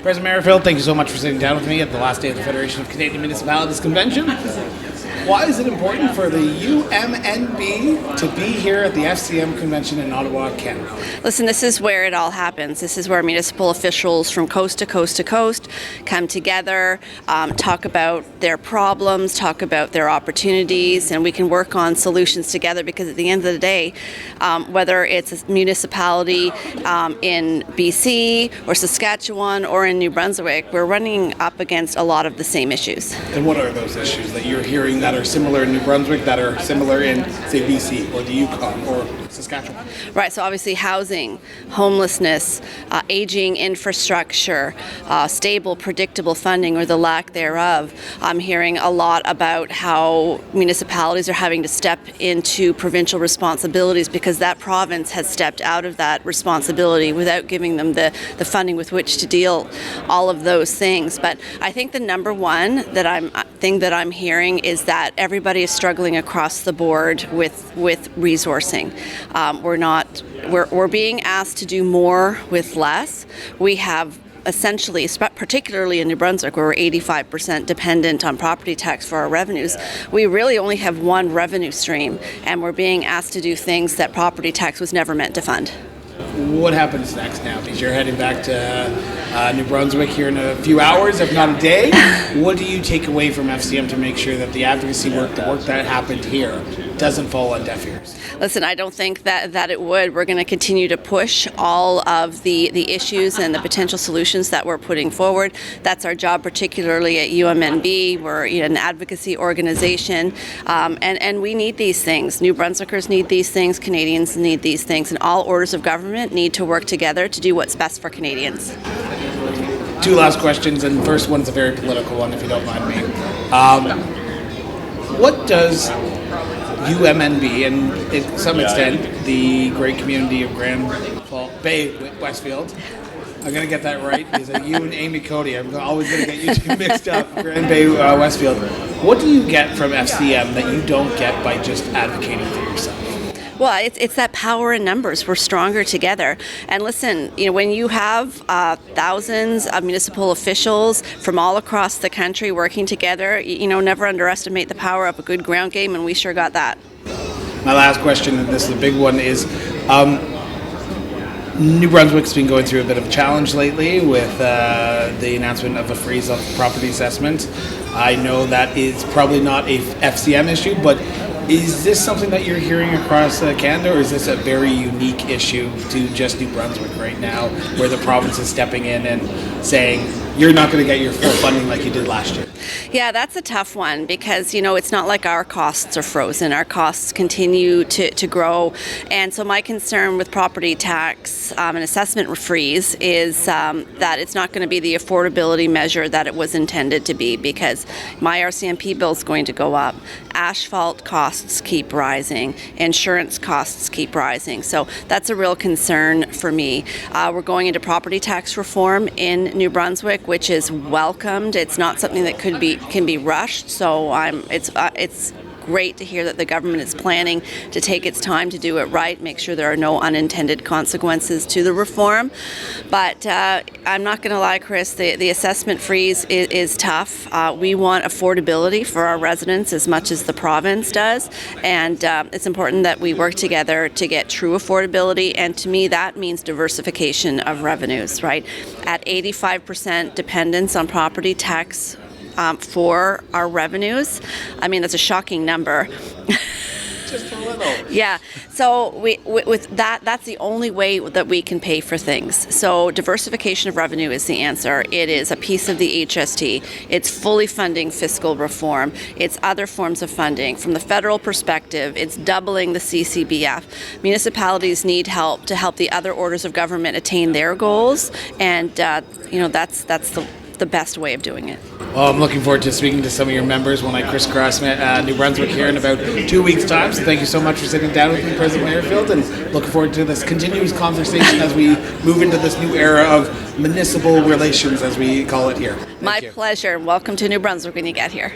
President Merrifield, thank you so much for sitting down with me at the last day of the Federation of Canadian Municipalities Convention. Why is it important for the UMNB to be here at the FCM convention in Ottawa, Canada? Listen, this is where it all happens. This is where municipal officials from coast to coast to coast come together, talk about their problems, talk about their opportunities, and we can work on solutions together, because at the end of the day, whether it's a municipality in BC or Saskatchewan or in New Brunswick, we're running up against a lot of the same issues. And what are those issues that you're hearing that are similar in New Brunswick, that are similar in, say, BC or the Yukon or Saskatchewan? Right, so obviously housing, homelessness, aging infrastructure, stable, predictable funding or the lack thereof. I'm hearing a lot about how municipalities are having to step into provincial responsibilities because that province has stepped out of that responsibility without giving them the funding with which to deal all of those things. But I think the number one thing that I'm hearing is that everybody is struggling across the board with resourcing. We're being asked to do more with less. We have essentially, particularly in New Brunswick, where we're 85% dependent on property tax for our revenues, we really only have one revenue stream, and we're being asked to do things that property tax was never meant to fund. What happens next now? Because you're heading back to New Brunswick here in a few hours, if not a day. What do you take away from FCM to make sure that the advocacy work, the work that happened here, doesn't fall on deaf ears? Listen, I don't think that it would. We're going to continue to push all of the issues and the potential solutions that we're putting forward. That's our job, particularly at UMNB. We're an advocacy organization, and we need these things. New Brunswickers need these things. Canadians need these things, and all orders of government need to work together to do what's best for Canadians. Two last questions, and the first one's a very political one, if you don't mind me. What does UMNB, and to some extent the great community of Grand Bay Westfield, I'm going to get that right, is you and Amy Cody, I'm always going to get you two mixed up, Grand Bay Westfield. What do you get from FCM that you don't get by just advocating for yourself? Well, it's that power in numbers. We're stronger together. And listen, when you have thousands of municipal officials from all across the country working together, never underestimate the power of a good ground game, and we sure got that. My last question, and this is a big one, is New Brunswick's been going through a bit of a challenge lately with the announcement of a freeze on property assessment. I know that is probably not a FCM issue, but is this something that you're hearing across Canada, or is this a very unique issue to just New Brunswick right now, where the province is stepping in and saying, you're not going to get your full funding like you did last year? Yeah, that's a tough one because, it's not like our costs are frozen. Our costs continue to grow. And so my concern with property tax and assessment freeze is that it's not going to be the affordability measure that it was intended to be, because my RCMP bill is going to go up. Asphalt costs keep rising. Insurance costs keep rising. So that's a real concern for me. We're going into property tax reform in New Brunswick, which is welcomed. It's not something that can be rushed. So it's great to hear that the government is planning to take its time to do it right, make sure there are no unintended consequences to the reform. But I'm not going to lie, Chris, the assessment freeze is tough. We want affordability for our residents as much as the province does, and it's important that we work together to get true affordability, and to me that means diversification of revenues, right? At 85% dependence on property tax for our revenues. I mean, that's a shocking number. Just a little. Yeah. So with that's the only way that we can pay for things. So diversification of revenue is the answer. It is a piece of the HST. It's fully funding fiscal reform. It's other forms of funding. From the federal perspective, it's doubling the CCBF. Municipalities need help to help the other orders of government attain their goals, and that's the best way of doing it. Well, I'm looking forward to speaking to some of your members when I crisscross New Brunswick here in about 2 weeks' time. So thank you so much for sitting down with me, President Merrifield, and looking forward to this continuous conversation as we move into this new era of municipal relations, as we call it here. My pleasure. Welcome to New Brunswick when you get here.